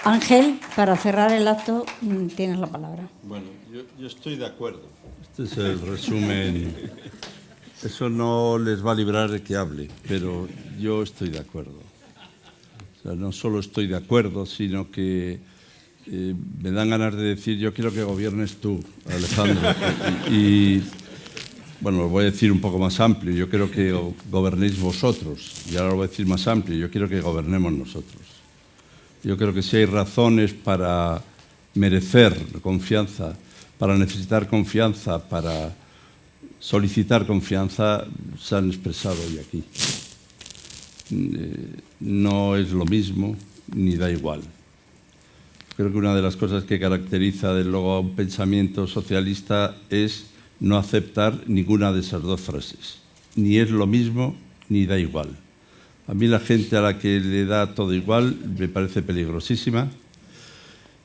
Ángel, para cerrar el acto, tienes la palabra. Bueno, yo estoy de acuerdo. Este es el resumen. Eso no les va a librar de que hable, pero yo estoy de acuerdo. O sea, no solo estoy de acuerdo, sino que me dan ganas de decir, yo quiero que gobiernes tú, Alejandro. Y bueno, lo voy a decir un poco más amplio. Yo quiero que gobernéis vosotros. Y ahora lo voy a decir más amplio. Yo quiero que gobernemos nosotros. Yo creo que si hay razones para merecer confianza, para necesitar confianza, para solicitar confianza, se han expresado hoy aquí. No es lo mismo ni da igual. Creo que una de las cosas que caracteriza de luego a un pensamiento socialista es no aceptar ninguna de esas dos frases. Ni es lo mismo ni da igual. A mí la gente a la que le da todo igual me parece peligrosísima.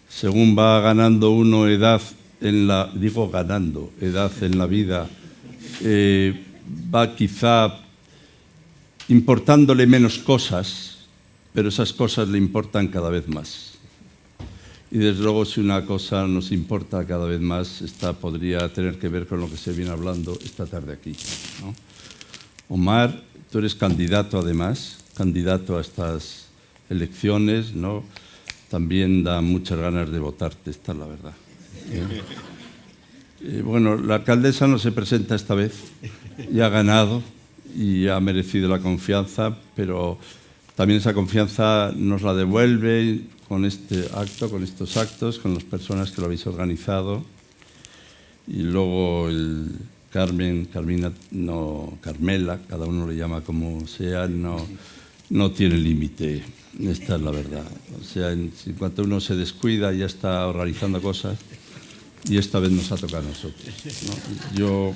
Según va ganando uno edad en la vida, va quizá importándole menos cosas, pero esas cosas le importan cada vez más. Y desde luego si una cosa nos importa cada vez más, esta podría tener que ver con lo que se viene hablando esta tarde aquí, ¿no? Omar, tú eres candidato además, candidato a estas elecciones, ¿no? También da muchas ganas de votarte, esta es la verdad. Bueno, la alcaldesa no se presenta esta vez, ya ha ganado y ha merecido la confianza, pero también esa confianza nos la devuelve con este acto, con estos actos, con las personas que lo habéis organizado. Y luego Carmela, cada uno le llama como sea, no tiene límite, esta es la verdad. O sea, en cuanto uno se descuida ya está organizando cosas y esta vez nos ha tocado a nosotros, ¿no?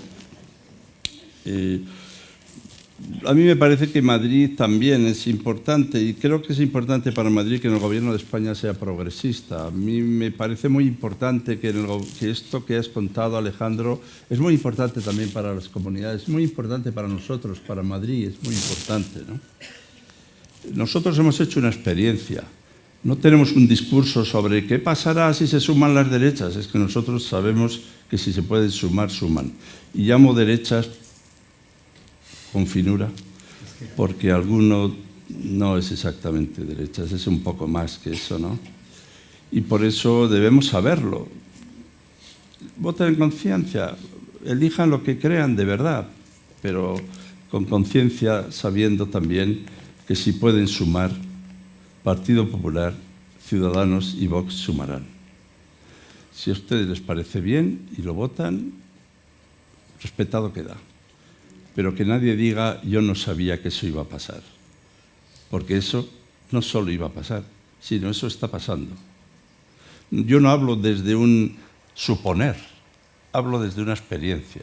A mí me parece que Madrid también es importante y creo que es importante para Madrid que en el gobierno de España sea progresista. A mí me parece muy importante que esto que has contado, Alejandro, es muy importante también para las comunidades, es muy importante para nosotros, para Madrid, es muy importante, ¿no? Nosotros hemos hecho una experiencia. No tenemos un discurso sobre qué pasará si se suman las derechas. Es que nosotros sabemos que si se pueden sumar, suman. Y llamo derechas con finura, porque alguno no es exactamente derechas, es un poco más que eso, ¿no? Y por eso debemos saberlo. Voten en conciencia, elijan lo que crean de verdad, pero con conciencia, sabiendo también que si pueden sumar, Partido Popular, Ciudadanos y Vox sumarán. Si a ustedes les parece bien y lo votan, respetado queda. Pero que nadie diga, yo no sabía que eso iba a pasar. Porque eso no solo iba a pasar, sino eso está pasando. Yo no hablo desde un suponer, hablo desde una experiencia.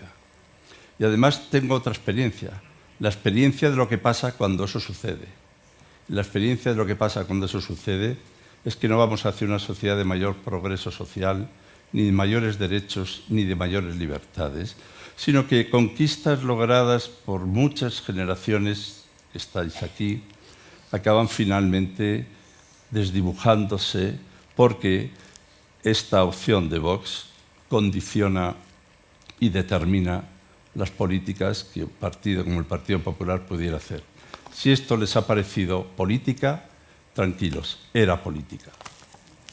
Y además tengo otra experiencia, la experiencia de lo que pasa cuando eso sucede. La experiencia de lo que pasa cuando eso sucede es que no vamos hacia una sociedad de mayor progreso social, ni de mayores derechos, ni de mayores libertades, sino que conquistas logradas por muchas generaciones que estáis aquí acaban finalmente desdibujándose porque esta opción de Vox condiciona y determina las políticas que un partido como el Partido Popular pudiera hacer. Si esto les ha parecido política, tranquilos, era política.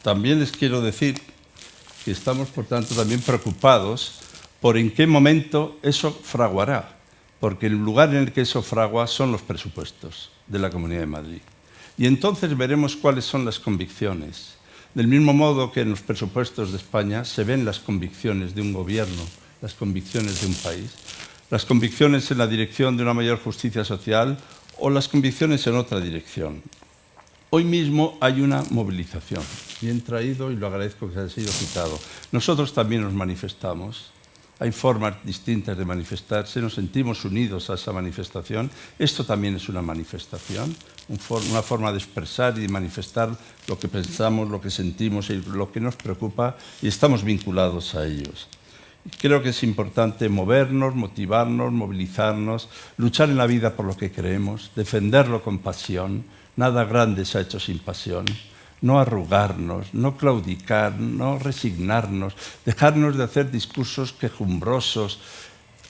También les quiero decir que estamos, por tanto, también preocupados por en qué momento eso fraguará, porque el lugar en el que eso fragua son los presupuestos de la Comunidad de Madrid. Y entonces veremos cuáles son las convicciones. Del mismo modo que en los presupuestos de España se ven las convicciones de un gobierno, las convicciones de un país, las convicciones en la dirección de una mayor justicia social o las convicciones en otra dirección. Hoy mismo hay una movilización, bien traído y lo agradezco que haya sido citado. Nosotros también nos manifestamos. Hay formas distintas de manifestarse, nos sentimos unidos a esa manifestación. Esto también es una manifestación, una forma de expresar y de manifestar lo que pensamos, lo que sentimos y lo que nos preocupa, y estamos vinculados a ellos. Creo que es importante movernos, motivarnos, movilizarnos, luchar en la vida por lo que creemos, defenderlo con pasión. Nada grande se ha hecho sin pasión. no arrugarnos, no claudicar, no resignarnos, dejarnos de hacer discursos quejumbrosos,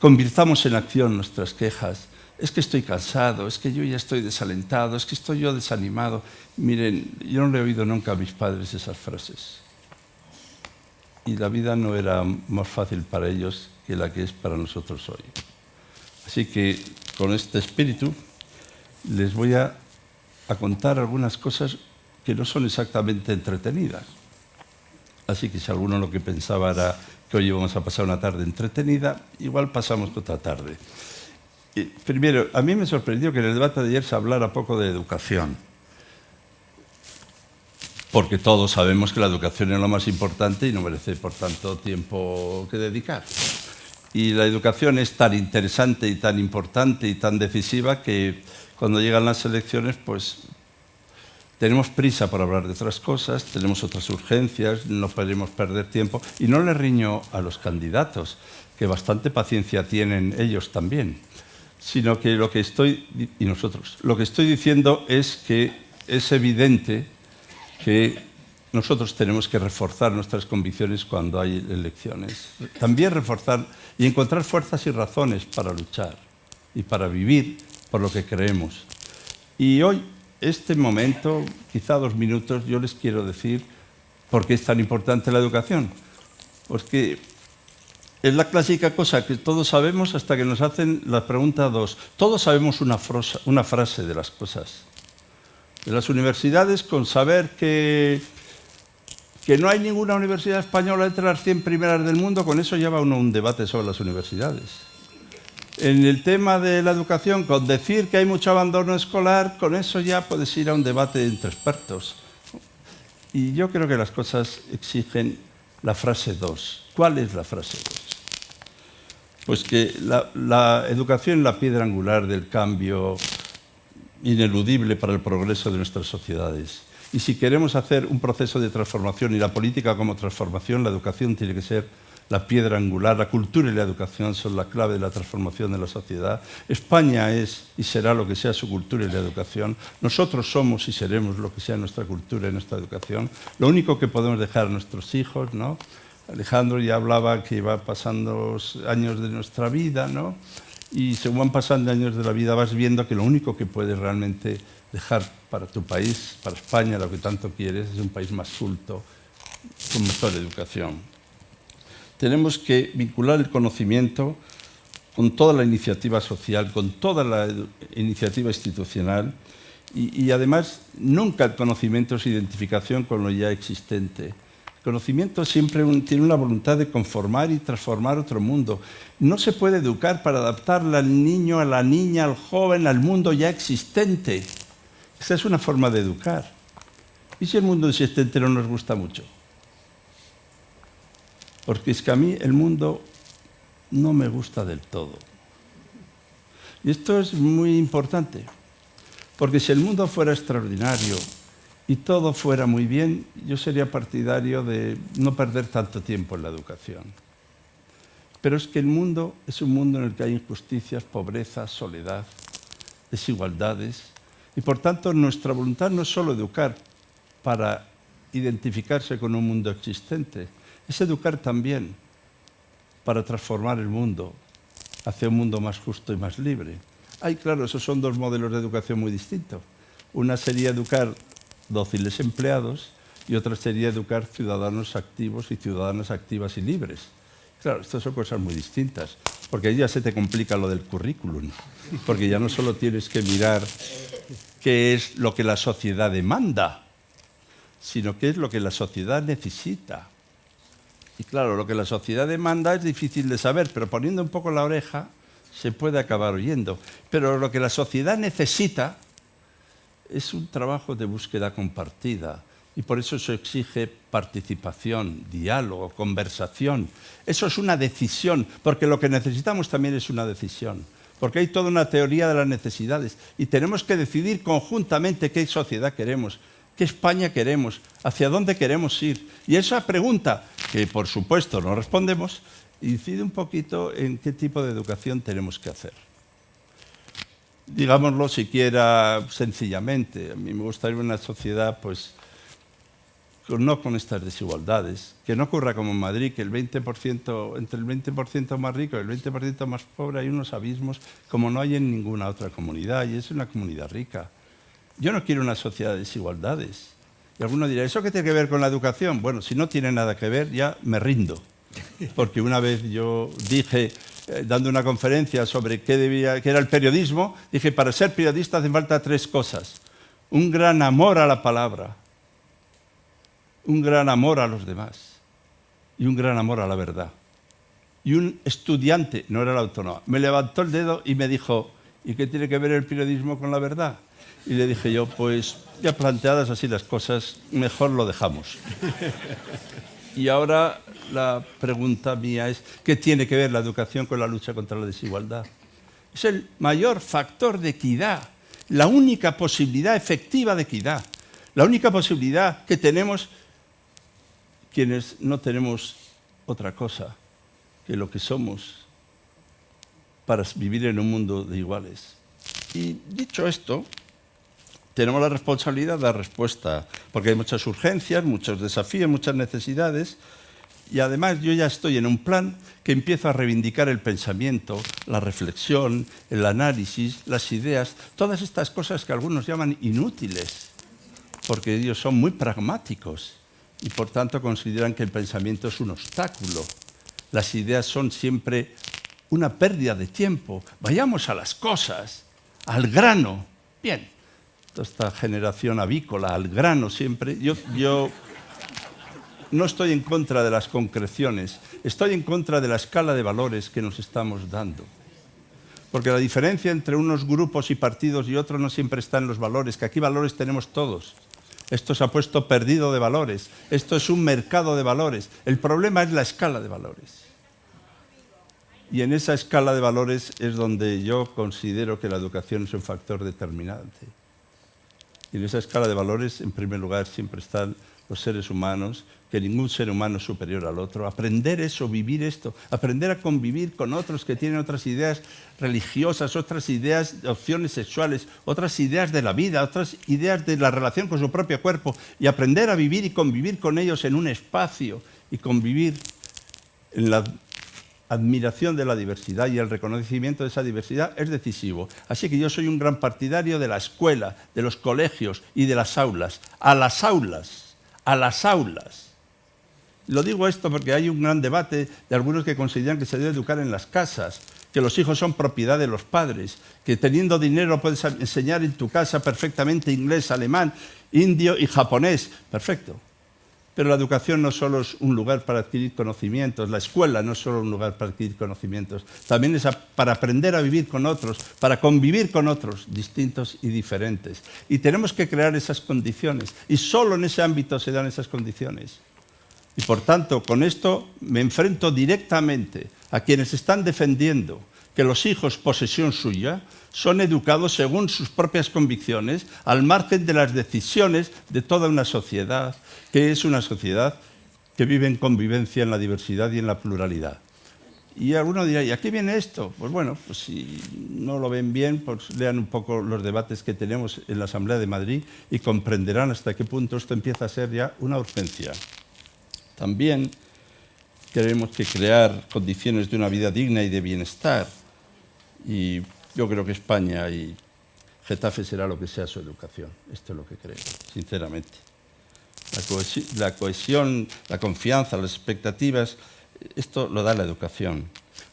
convirtamos en acción nuestras quejas. Es que estoy cansado, es que yo ya estoy desalentado, es que estoy yo desanimado. Miren, yo no le he oído nunca a mis padres esas frases. Y la vida no era más fácil para ellos que la que es para nosotros hoy. Así que con este espíritu les voy a contar algunas cosas que no son exactamente entretenidas. Así que si alguno lo que pensaba era que hoy íbamos a pasar una tarde entretenida, igual pasamos otra tarde. Primero, a mí me sorprendió que en el debate de ayer se hablara poco de educación, porque todos sabemos que la educación es lo más importante y no merece, por tanto, tiempo que dedicar. Y la educación es tan interesante y tan importante y tan decisiva que cuando llegan las elecciones, pues tenemos prisa por hablar de otras cosas, tenemos otras urgencias, no podemos perder tiempo. Y no le riño a los candidatos, que bastante paciencia tienen ellos también, sino que lo que estoy diciendo es que es evidente que nosotros tenemos que reforzar nuestras convicciones cuando hay elecciones. También reforzar y encontrar fuerzas y razones para luchar y para vivir por lo que creemos. Y hoy, este momento, quizá 2 minutos, yo les quiero decir por qué es tan importante la educación. Porque es la clásica cosa que todos sabemos hasta que nos hacen la pregunta 2. Todos sabemos una frase de las cosas. De las universidades, con saber que no hay ninguna universidad española entre las 100 primeras del mundo, con eso lleva uno un debate sobre las universidades. En el tema de la educación, con decir que hay mucho abandono escolar, con eso ya puedes ir a un debate entre expertos. Y yo creo que las cosas exigen la frase 2. ¿Cuál es la frase 2? Pues que la educación es la piedra angular del cambio ineludible para el progreso de nuestras sociedades. Y si queremos hacer un proceso de transformación y la política como transformación, la educación tiene que ser la piedra angular. La cultura y la educación son la clave de la transformación de la sociedad. España es y será lo que sea su cultura y la educación. Nosotros somos y seremos lo que sea nuestra cultura y nuestra educación. Lo único que podemos dejar a nuestros hijos, ¿no? Alejandro ya hablaba que va pasando años de nuestra vida, ¿no? Y según van pasando años de la vida vas viendo que lo único que puedes realmente dejar para tu país, para España, lo que tanto quieres, es un país más culto, con mejor educación. Tenemos que vincular el conocimiento con toda la iniciativa social, con toda la iniciativa institucional y además nunca el conocimiento es identificación con lo ya existente. El conocimiento siempre tiene una voluntad de conformar y transformar otro mundo. No se puede educar para adaptarla al niño, a la niña, al joven, al mundo ya existente. Esa es una forma de educar. ¿Y si el mundo existente no nos gusta mucho? Porque es que a mí el mundo no me gusta del todo. Y esto es muy importante, porque si el mundo fuera extraordinario y todo fuera muy bien, yo sería partidario de no perder tanto tiempo en la educación. Pero es que el mundo es un mundo en el que hay injusticias, pobreza, soledad, desigualdades, y por tanto nuestra voluntad no es solo educar para identificarse con un mundo existente, es educar también para transformar el mundo hacia un mundo más justo y más libre. Claro, esos son 2 modelos de educación muy distintos. Una sería educar dóciles empleados y otra sería educar ciudadanos activos y ciudadanas activas y libres. Claro, estas son cosas muy distintas, porque ahí ya se te complica lo del currículum, porque ya no solo tienes que mirar qué es lo que la sociedad demanda, sino qué es lo que la sociedad necesita. Y claro, lo que la sociedad demanda es difícil de saber, pero poniendo un poco la oreja se puede acabar oyendo. Pero lo que la sociedad necesita es un trabajo de búsqueda compartida. Y por eso se exige participación, diálogo, conversación. Eso es una decisión, porque lo que necesitamos también es una decisión. Porque hay toda una teoría de las necesidades y tenemos que decidir conjuntamente qué sociedad queremos, qué España queremos, hacia dónde queremos ir. Y esa pregunta, que por supuesto no respondemos, incide un poquito en qué tipo de educación tenemos que hacer. Digámoslo siquiera sencillamente, a mí me gustaría una sociedad pues, no con estas desigualdades, que no ocurra como en Madrid, que entre el 20% más rico y el 20% más pobre hay unos abismos como no hay en ninguna otra comunidad, y es una comunidad rica. Yo no quiero una sociedad de desigualdades. Y alguno dirá, ¿eso qué tiene que ver con la educación? Bueno, si no tiene nada que ver, ya me rindo. Porque una vez yo dije, dando una conferencia sobre qué era el periodismo, dije, para ser periodista hacen falta 3 cosas. Un gran amor a la palabra, un gran amor a los demás y un gran amor a la verdad. Y un estudiante, no era la autónoma, me levantó el dedo y me dijo, ¿y qué tiene que ver el periodismo con la verdad? Y le dije yo, pues ya planteadas así las cosas, mejor lo dejamos. Y ahora la pregunta mía es, ¿qué tiene que ver la educación con la lucha contra la desigualdad? Es el mayor factor de equidad, la única posibilidad efectiva de equidad, la única posibilidad que tenemos quienes no tenemos otra cosa que lo que somos para vivir en un mundo de iguales. Y dicho esto, tenemos la responsabilidad de dar respuesta, porque hay muchas urgencias, muchos desafíos, muchas necesidades, y además yo ya estoy en un plan que empiezo a reivindicar el pensamiento, la reflexión, el análisis, las ideas, todas estas cosas que algunos llaman inútiles, porque ellos son muy pragmáticos y por tanto consideran que el pensamiento es un obstáculo. Las ideas son siempre una pérdida de tiempo. Vayamos a las cosas, al grano. Bien, toda esta generación avícola, al grano siempre. Yo no estoy en contra de las concreciones, estoy en contra de la escala de valores que nos estamos dando. Porque la diferencia entre unos grupos y partidos y otros no siempre está en los valores, que aquí valores tenemos todos. Esto se ha puesto perdido de valores, esto es un mercado de valores. El problema es la escala de valores. Y en esa escala de valores es donde yo considero que la educación es un factor determinante. Y en esa escala de valores, en primer lugar, siempre están los seres humanos, que ningún ser humano es superior al otro. Aprender eso, vivir esto, aprender a convivir con otros que tienen otras ideas religiosas, otras ideas de opciones sexuales, otras ideas de la vida, otras ideas de la relación con su propio cuerpo, y aprender a vivir y convivir con ellos en un espacio y convivir en la admiración de la diversidad y el reconocimiento de esa diversidad es decisivo. Así que yo soy un gran partidario de la escuela, de los colegios y de las aulas. A las aulas, a las aulas. Lo digo esto porque hay un gran debate de algunos que consideran que se debe educar en las casas, que los hijos son propiedad de los padres, que teniendo dinero puedes enseñar en tu casa perfectamente inglés, alemán, indio y japonés. Perfecto. Pero la educación no solo es un lugar para adquirir conocimientos, la escuela no es solo un lugar para adquirir conocimientos, también es para aprender a vivir con otros, para convivir con otros distintos y diferentes. Y tenemos que crear esas condiciones, y solo en ese ámbito se dan esas condiciones. Y por tanto, con esto me enfrento directamente a quienes están defendiendo que los hijos, posesión suya, son educados según sus propias convicciones, al margen de las decisiones de toda una sociedad, que es una sociedad que vive en convivencia en la diversidad y en la pluralidad. Y alguno dirá, ¿y a qué viene esto? Pues bueno, pues si no lo ven bien, pues lean un poco los debates que tenemos en la Asamblea de Madrid y comprenderán hasta qué punto esto empieza a ser ya una urgencia. También tenemos que crear condiciones de una vida digna y de bienestar. Y yo creo que España y Getafe será lo que sea su educación. Esto es lo que creo, sinceramente. La cohesión, la confianza, las expectativas, esto lo da la educación.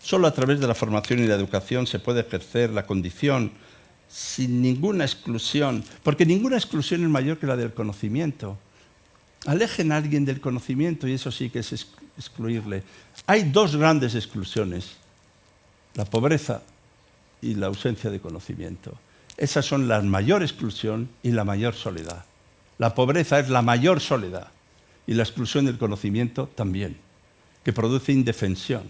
Solo a través de la formación y la educación se puede ejercer la condición sin ninguna exclusión, porque ninguna exclusión es mayor que la del conocimiento. Alejen a alguien del conocimiento y eso sí que es excluirle. Hay 2 grandes exclusiones, la pobreza y la ausencia de conocimiento. Esas son la mayor exclusión y la mayor soledad. La pobreza es la mayor soledad y la exclusión del conocimiento también, que produce indefensión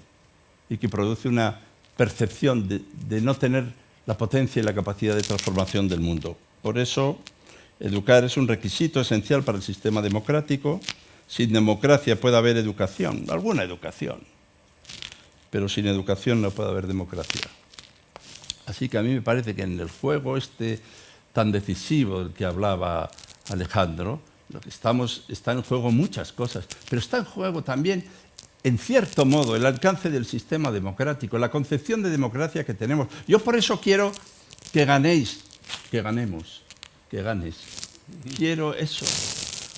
y que produce una percepción de no tener la potencia y la capacidad de transformación del mundo. Por eso, educar es un requisito esencial para el sistema democrático. Sin democracia puede haber educación, alguna educación, pero sin educación no puede haber democracia. Así que a mí me parece que en el juego este tan decisivo del que hablaba Alejandro, Lo que está en juego muchas cosas, pero está en juego también, en cierto modo, el alcance del sistema democrático, la concepción de democracia que tenemos. Yo por eso quiero que ganéis, que ganemos, que ganes. Quiero eso,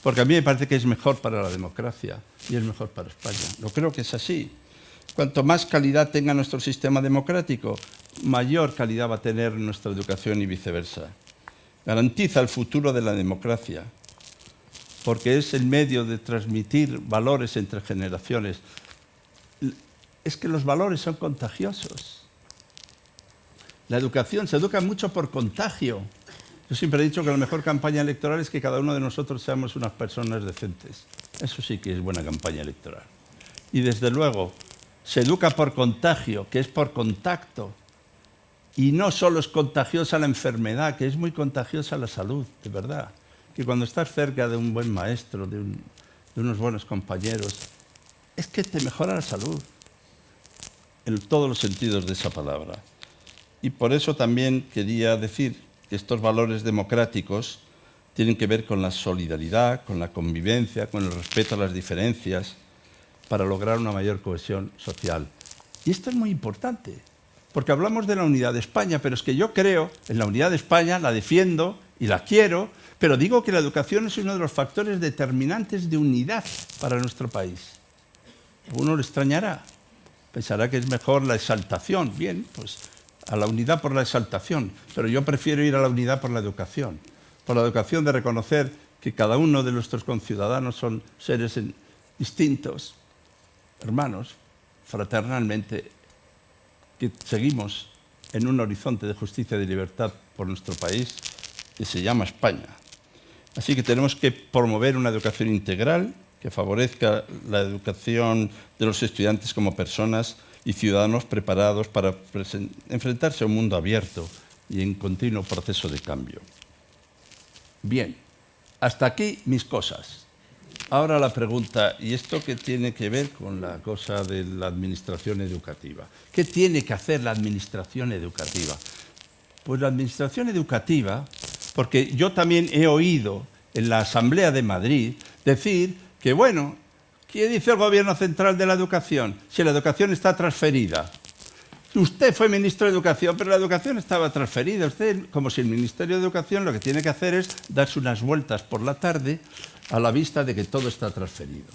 porque a mí me parece que es mejor para la democracia y es mejor para España. Lo creo que es así. Cuanto más calidad tenga nuestro sistema democrático, mayor calidad va a tener nuestra educación y viceversa. Garantiza el futuro de la democracia, porque es el medio de transmitir valores entre generaciones. Es que los valores son contagiosos. La educación se educa mucho por contagio. Yo siempre he dicho que la mejor campaña electoral es que cada uno de nosotros seamos unas personas decentes. Eso sí que es buena campaña electoral. Y desde luego, se educa por contagio, que es por contacto. Y no solo es contagiosa la enfermedad, que es muy contagiosa la salud, de verdad. Que cuando estás cerca de un buen maestro, de unos buenos compañeros, es que te mejora la salud, en todos los sentidos de esa palabra. Y por eso también quería decir que estos valores democráticos tienen que ver con la solidaridad, con la convivencia, con el respeto a las diferencias, para lograr una mayor cohesión social. Y esto es muy importante, porque hablamos de la unidad de España, pero es que yo creo en la unidad de España, la defiendo y la quiero, pero digo que la educación es uno de los factores determinantes de unidad para nuestro país. Uno lo extrañará, pensará que es mejor la exaltación. Bien, pues a la unidad por la exaltación, pero yo prefiero ir a la unidad por la educación de reconocer que cada uno de nuestros conciudadanos son seres distintos, hermanos, fraternalmente, que seguimos en un horizonte de justicia y de libertad por nuestro país que se llama España. Así que tenemos que promover una educación integral que favorezca la educación de los estudiantes como personas y ciudadanos preparados para enfrentarse a un mundo abierto y en continuo proceso de cambio. Bien, hasta aquí mis cosas. Ahora la pregunta, ¿y esto qué tiene que ver con la cosa de la administración educativa? ¿Qué tiene que hacer la administración educativa? Pues la administración educativa, porque yo también he oído en la Asamblea de Madrid decir que, bueno, ¿qué dice el Gobierno Central de la Educación? Si la educación está transferida. Usted fue ministro de Educación, pero la educación estaba transferida. Usted, como si el Ministerio de Educación lo que tiene que hacer es darse unas vueltas por la tarde a la vista de que todo está transferido.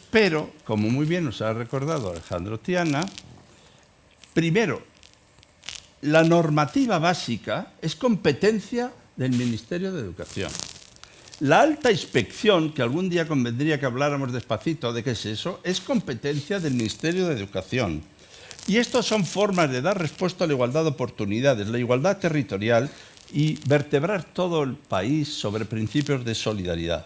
Pero, como muy bien nos ha recordado Alejandro Tiana, primero, la normativa básica es competencia del Ministerio de Educación. La alta inspección, que algún día convendría que habláramos despacito de qué es eso, es competencia del Ministerio de Educación. Y estas son formas de dar respuesta a la igualdad de oportunidades, la igualdad territorial y vertebrar todo el país sobre principios de solidaridad.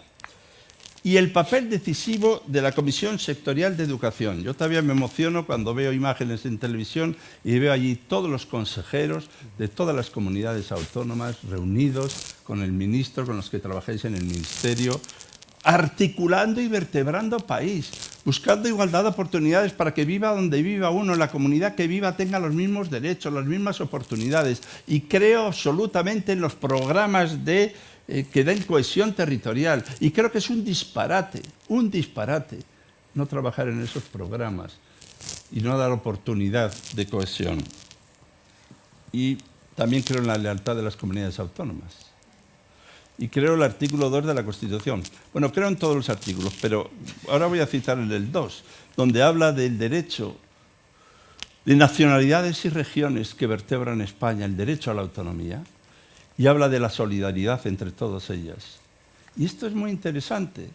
Y el papel decisivo de la Comisión Sectorial de Educación. Yo todavía me emociono cuando veo imágenes en televisión y veo allí todos los consejeros de todas las comunidades autónomas reunidos con el ministro, con los que trabajáis en el ministerio, articulando y vertebrando país, buscando igualdad de oportunidades para que viva donde viva uno, la comunidad que viva tenga los mismos derechos, las mismas oportunidades. Y creo absolutamente en los programas que den cohesión territorial. Y creo que es un disparate no trabajar en esos programas y no dar oportunidad de cohesión. Y también creo en la lealtad de las comunidades autónomas. Y creo el artículo 2 de la Constitución. Bueno, creo en todos los artículos, pero ahora voy a citar el 2, donde habla del derecho de nacionalidades y regiones que vertebran España, el derecho a la autonomía, y habla de la solidaridad entre todas ellas. Y esto es muy interesante,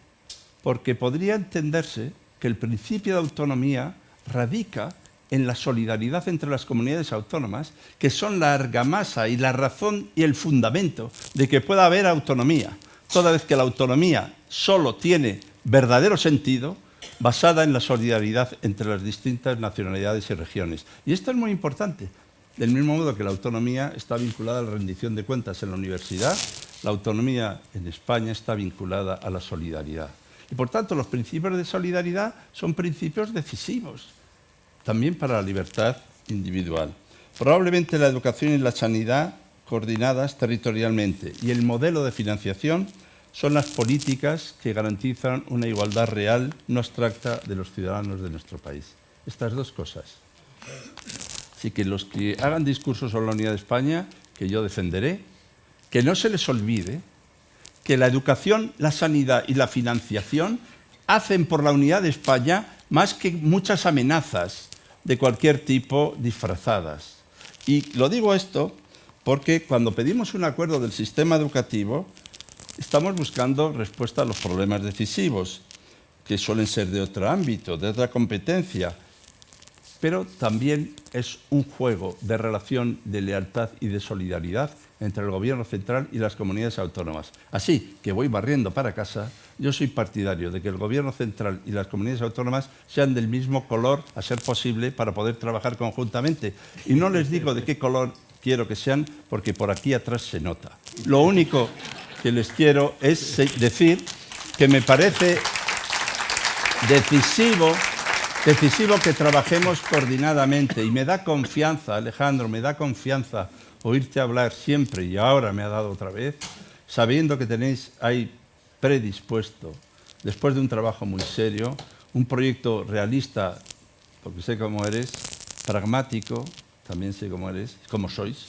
porque podría entenderse que el principio de autonomía radica en la solidaridad entre las comunidades autónomas, que son la argamasa y la razón y el fundamento de que pueda haber autonomía, toda vez que la autonomía solo tiene verdadero sentido basada en la solidaridad entre las distintas nacionalidades y regiones. Y esto es muy importante. Del mismo modo que la autonomía está vinculada a la rendición de cuentas en la universidad, la autonomía en España está vinculada a la solidaridad. Y por tanto, los principios de solidaridad son principios decisivos también para la libertad individual. Probablemente la educación y la sanidad coordinadas territorialmente y el modelo de financiación son las políticas que garantizan una igualdad real, no abstracta, de los ciudadanos de nuestro país. Estas dos cosas. Así que los que hagan discursos sobre la unidad de España, que yo defenderé, que no se les olvide que la educación, la sanidad y la financiación hacen por la unidad de España más que muchas amenazas de cualquier tipo disfrazadas. Y lo digo esto porque cuando pedimos un acuerdo del sistema educativo, estamos buscando respuesta a los problemas decisivos, que suelen ser de otro ámbito, de otra competencia, pero también es un juego de relación de lealtad y de solidaridad entre el Gobierno central y las comunidades autónomas. Así que voy barriendo para casa. Yo soy partidario de que el Gobierno central y las comunidades autónomas sean del mismo color, a ser posible, para poder trabajar conjuntamente. Y no les digo de qué color quiero que sean, porque por aquí atrás se nota. Lo único que les quiero es decir que me parece decisivo que trabajemos coordinadamente, y me da confianza, Alejandro, me da confianza oírte hablar siempre, y ahora me ha dado otra vez, sabiendo que tenéis ahí predispuesto, después de un trabajo muy serio, un proyecto realista, porque sé cómo eres, pragmático, también sé cómo eres, cómo sois,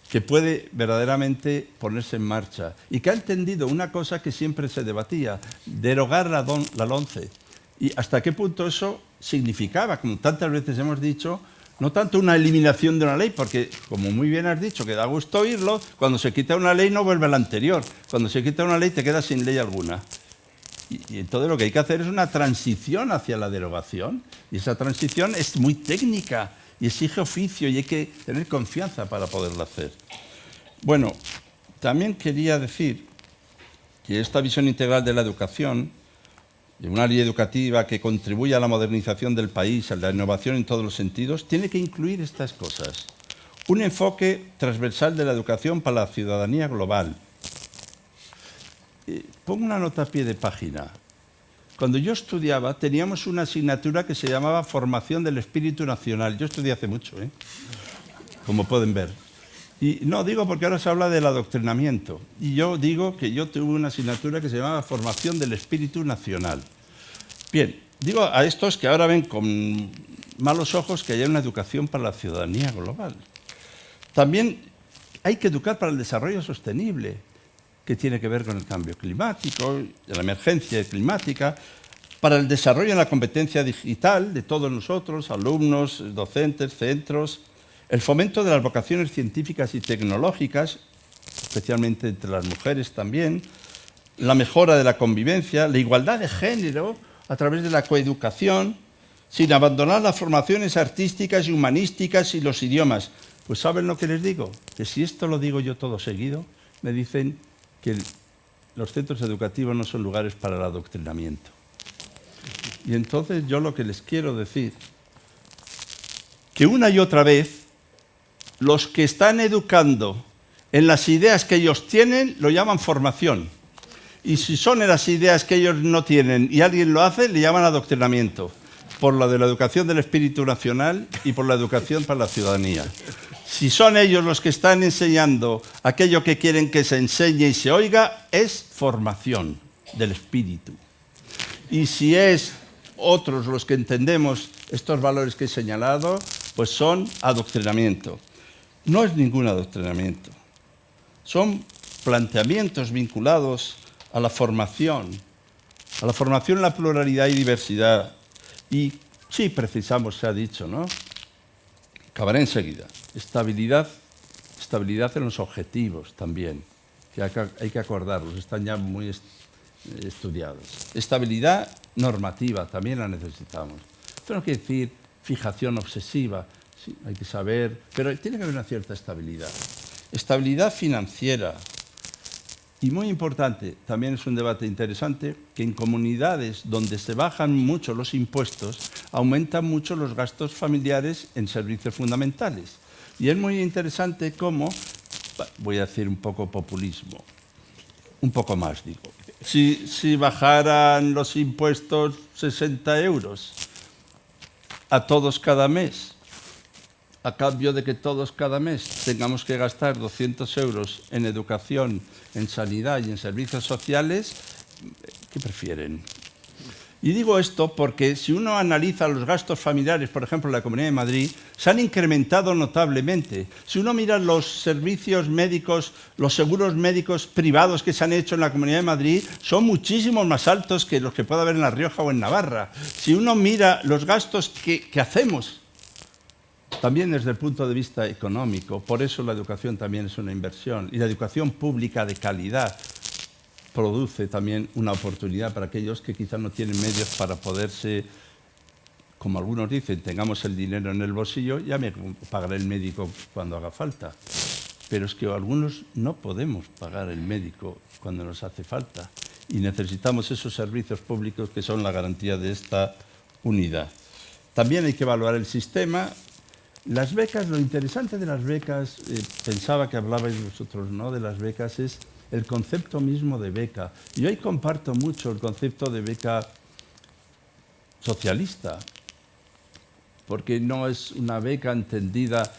que puede verdaderamente ponerse en marcha y que ha entendido una cosa que siempre se debatía, derogar la LOMCE. Y hasta qué punto eso significaba, como tantas veces hemos dicho, no tanto una eliminación de una ley, porque, como muy bien has dicho, que da gusto oírlo, cuando se quita una ley no vuelve a la anterior. Cuando se quita una ley te quedas sin ley alguna. Y entonces lo que hay que hacer es una transición hacia la derogación. Y esa transición es muy técnica y exige oficio y hay que tener confianza para poderla hacer. Bueno, también quería decir que esta visión integral de la educación, de una ley educativa que contribuya a la modernización del país, a la innovación en todos los sentidos, tiene que incluir estas cosas. Un enfoque transversal de la educación para la ciudadanía global. Pongo una nota a pie de página. Cuando yo estudiaba, teníamos una asignatura que se llamaba Formación del Espíritu Nacional. Yo estudié hace mucho, como pueden ver. Y no digo porque ahora se habla del adoctrinamiento. Y yo digo que yo tuve una asignatura que se llamaba Formación del Espíritu Nacional. Bien, digo a estos que ahora ven con malos ojos que haya una educación para la ciudadanía global. También hay que educar para el desarrollo sostenible, que tiene que ver con el cambio climático, la emergencia climática, para el desarrollo en la competencia digital de todos nosotros, alumnos, docentes, centros, el fomento de las vocaciones científicas y tecnológicas, especialmente entre las mujeres también, la mejora de la convivencia, la igualdad de género a través de la coeducación, sin abandonar las formaciones artísticas y humanísticas y los idiomas. Pues ¿saben lo que les digo? Que si esto lo digo yo todo seguido, me dicen que los centros educativos no son lugares para el adoctrinamiento. Y entonces yo lo que les quiero decir, que una y otra vez, los que están educando en las ideas que ellos tienen, lo llaman formación. Y si son en las ideas que ellos no tienen y alguien lo hace, le llaman adoctrinamiento. Por la de la educación del espíritu nacional y por la educación para la ciudadanía. Si son ellos los que están enseñando aquello que quieren que se enseñe y se oiga, es formación del espíritu. Y si es otros los que entendemos estos valores que he señalado, pues son adoctrinamiento. No es ningún adoctrinamiento. Son planteamientos vinculados a la formación en la pluralidad y diversidad. Y sí precisamos, se ha dicho, ¿no? Acabaré enseguida. Estabilidad en los objetivos también, que hay que acordarlos, están ya muy estudiados. Estabilidad normativa, también la necesitamos. Esto no quiere decir fijación obsesiva, sí, hay que saber, pero tiene que haber una cierta estabilidad. Estabilidad financiera. Y muy importante, también es un debate interesante, que en comunidades donde se bajan mucho los impuestos, aumentan mucho los gastos familiares en servicios fundamentales. Y es muy interesante cómo, voy a decir un poco populismo, un poco más digo, si bajaran los impuestos 60 euros a todos cada mes, a cambio de que todos cada mes tengamos que gastar 200 euros en educación, en sanidad y en servicios sociales, ¿qué prefieren? Y digo esto porque si uno analiza los gastos familiares, por ejemplo, en la Comunidad de Madrid, se han incrementado notablemente. Si uno mira los servicios médicos, los seguros médicos privados que se han hecho en la Comunidad de Madrid, son muchísimos más altos que los que puede haber en La Rioja o en Navarra. Si uno mira los gastos que hacemos, también desde el punto de vista económico, por eso la educación también es una inversión, y la educación pública de calidad produce también una oportunidad para aquellos que quizás no tienen medios para poderse, como algunos dicen, tengamos el dinero en el bolsillo, ya me pagaré el médico cuando haga falta. Pero es que algunos no podemos pagar el médico cuando nos hace falta y necesitamos esos servicios públicos que son la garantía de esta unidad. También hay que evaluar el sistema. Las becas, lo interesante de las becas, pensaba que hablabais vosotros, ¿no?, de las becas, es el concepto mismo de beca. Yo ahí comparto mucho el concepto de beca socialista, porque no es una beca entendida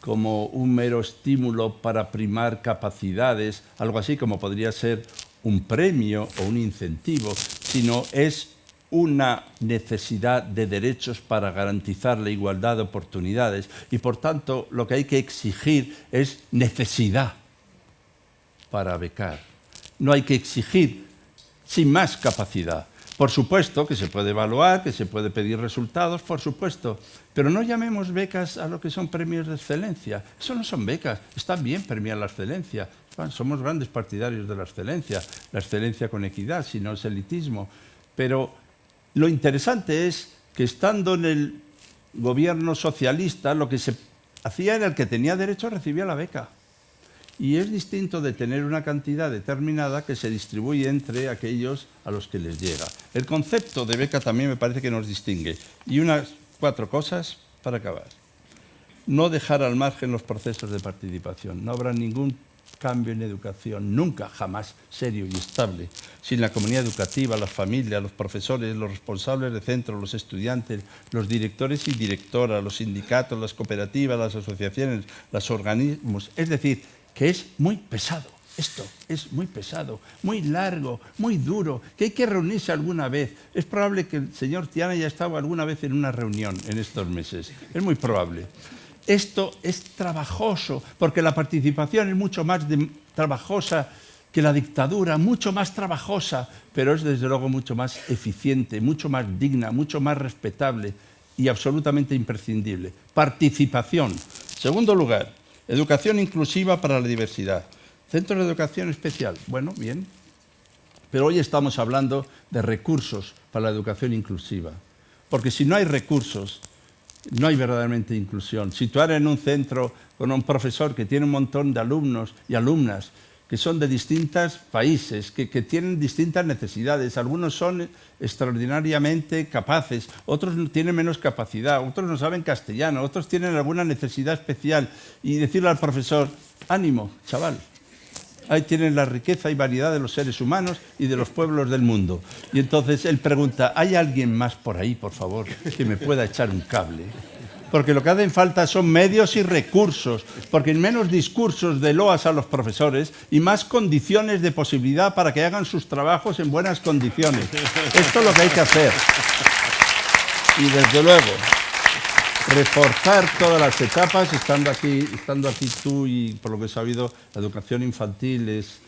como un mero estímulo para primar capacidades, algo así como podría ser un premio o un incentivo, sino es una necesidad de derechos para garantizar la igualdad de oportunidades y, por tanto, lo que hay que exigir es necesidad para becar. No hay que exigir sin más capacidad. Por supuesto que se puede evaluar, que se puede pedir resultados, por supuesto, pero no llamemos becas a lo que son premios de excelencia. Eso no son becas, está bien premiar la excelencia. Bueno, somos grandes partidarios de la excelencia con equidad, si no es elitismo. Pero lo interesante es que estando en el gobierno socialista, lo que se hacía era el que tenía derecho recibía la beca. Y es distinto de tener una cantidad determinada que se distribuye entre aquellos a los que les llega. El concepto de beca también me parece que nos distingue. Y unas 4 cosas para acabar. No dejar al margen los procesos de participación. No habrá ningún cambio en educación, nunca, jamás, serio y estable, sin la comunidad educativa, las familias, los profesores, los responsables de centros, los estudiantes, los directores y directoras, los sindicatos, las cooperativas, las asociaciones, los organismos. Es decir, que es muy pesado, esto es muy pesado, muy largo, muy duro, que hay que reunirse alguna vez. Es probable que el señor Tiana haya estado alguna vez en una reunión en estos meses, es muy probable. Esto es trabajoso, porque la participación es mucho más trabajosa que la dictadura, mucho más trabajosa, pero es desde luego mucho más eficiente, mucho más digna, mucho más respetable y absolutamente imprescindible. Participación. Segundo lugar, educación inclusiva para la diversidad. Centros de educación especial. Bueno, bien. Pero hoy estamos hablando de recursos para la educación inclusiva. Porque si no hay recursos, no hay verdaderamente inclusión. Situar en un centro con un profesor que tiene un montón de alumnos y alumnas que son de distintos países, que tienen distintas necesidades. Algunos son extraordinariamente capaces, otros tienen menos capacidad, otros no saben castellano, otros tienen alguna necesidad especial. Y decirle al profesor, ánimo, chaval. Ahí tienen la riqueza y variedad de los seres humanos y de los pueblos del mundo. Y entonces él pregunta, ¿hay alguien más por ahí, por favor, que me pueda echar un cable? Porque lo que hacen falta son medios y recursos, porque menos discursos de loas a los profesores y más condiciones de posibilidad para que hagan sus trabajos en buenas condiciones. Esto es lo que hay que hacer. Y desde luego, reforzar todas las etapas, estando aquí tú y por lo que he sabido, la educación infantil es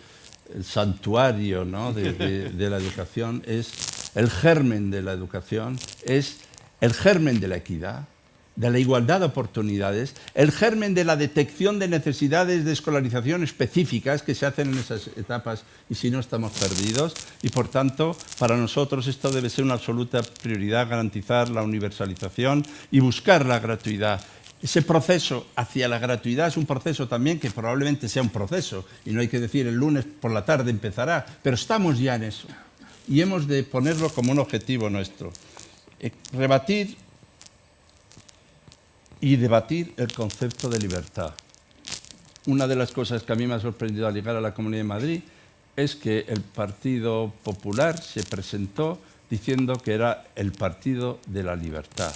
el santuario, ¿no?, de la educación, es el germen de la educación, es el germen de la equidad, de la igualdad de oportunidades, el germen de la detección de necesidades de escolarización específicas que se hacen en esas etapas y si no estamos perdidos. Y por tanto, para nosotros esto debe ser una absoluta prioridad, garantizar la universalización y buscar la gratuidad. Ese proceso hacia la gratuidad es un proceso también que probablemente sea un proceso y no hay que decir el lunes por la tarde empezará, pero estamos ya en eso y hemos de ponerlo como un objetivo nuestro. Rebatir y debatir el concepto de libertad. Una de las cosas que a mí me ha sorprendido al llegar a la Comunidad de Madrid es que el Partido Popular se presentó diciendo que era el partido de la libertad.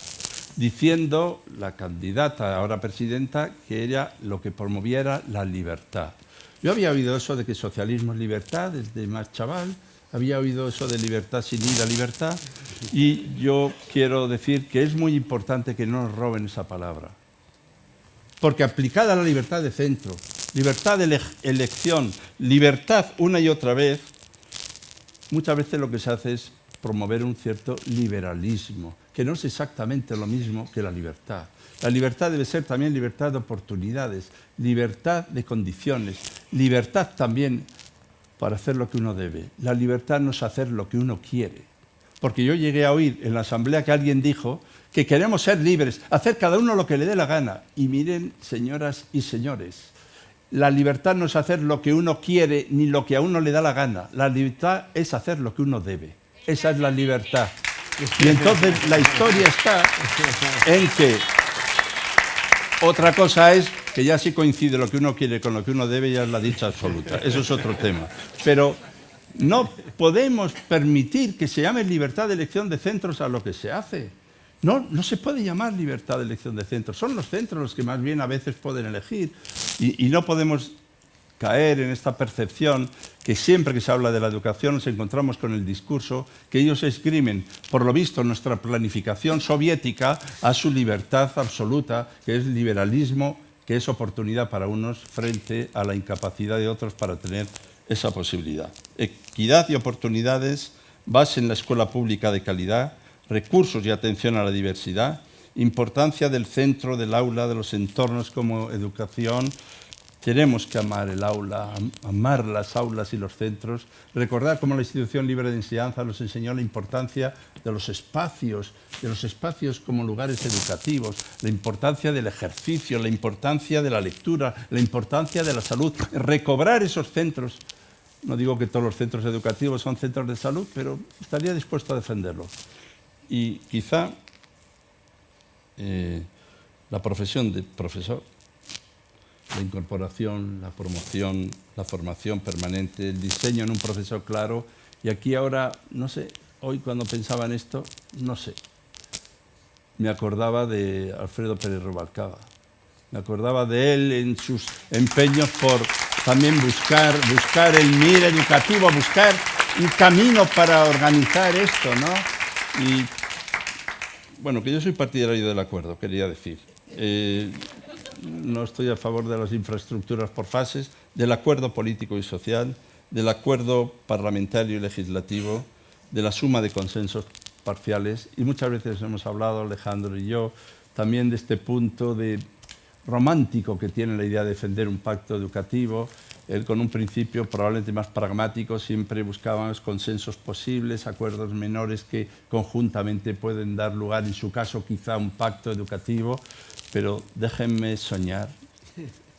diciendo la candidata, ahora presidenta, que ella lo que promoviera la libertad. Yo había oído eso de que socialismo es libertad desde más chaval, había oído eso de libertad sin ir a libertad, y yo quiero decir que es muy importante que no nos roben esa palabra. Porque aplicada a la libertad de centro, libertad de elección, libertad una y otra vez, muchas veces lo que se hace es promover un cierto liberalismo, que no es exactamente lo mismo que la libertad. La libertad debe ser también libertad de oportunidades, libertad de condiciones, libertad también para hacer lo que uno debe. La libertad no es hacer lo que uno quiere. Porque yo llegué a oír en la asamblea que alguien dijo que queremos ser libres, hacer cada uno lo que le dé la gana. Y miren, señoras y señores, la libertad no es hacer lo que uno quiere ni lo que a uno le da la gana. La libertad es hacer lo que uno debe. Esa es la libertad. Y entonces la historia está en que otra cosa es que ya si coincide lo que uno quiere con lo que uno debe, ya es la dicha absoluta. Eso es otro tema. Pero no podemos permitir que se llame libertad de elección de centros a lo que se hace. No se puede llamar libertad de elección de centros. Son los centros los que más bien a veces pueden elegir. Y no podemos caer en esta percepción que siempre que se habla de la educación nos encontramos con el discurso que ellos esgrimen, por lo visto, nuestra planificación soviética a su libertad absoluta, que es liberalismo, que es oportunidad para unos frente a la incapacidad de otros para tener esa posibilidad. Equidad y oportunidades, base en la escuela pública de calidad, recursos y atención a la diversidad, importancia del centro, del aula, de los entornos como educación. Tenemos que amar el aula, amar las aulas y los centros, recordar cómo la institución libre de enseñanza nos enseñó la importancia de los espacios como lugares educativos, la importancia del ejercicio, la importancia de la lectura, la importancia de la salud, recobrar esos centros. No digo que todos los centros educativos son centros de salud, pero estaría dispuesto a defenderlos. Y quizá la profesión de profesor, la incorporación, la promoción, la formación permanente, el diseño en un profesor claro. Y aquí ahora, no sé, hoy cuando pensaba en esto, no sé, me acordaba de Alfredo Pérez Rubalcaba. Me acordaba de él en sus empeños por también buscar el MIR educativo, buscar un camino para organizar esto, ¿no? Y, bueno, que yo soy partidario del acuerdo, quería decir. No estoy a favor de las infraestructuras por fases, del acuerdo político y social, del acuerdo parlamentario y legislativo, de la suma de consensos parciales. Y muchas veces hemos hablado, Alejandro y yo, también de este punto de romántico que tiene la idea de defender un pacto educativo. Él, con un principio probablemente más pragmático, siempre buscaba los consensos posibles, acuerdos menores que conjuntamente pueden dar lugar, en su caso, quizá a un pacto educativo. Pero déjenme soñar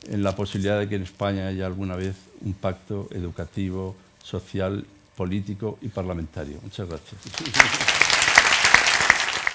en la posibilidad de que en España haya alguna vez un pacto educativo, social, político y parlamentario. Muchas gracias.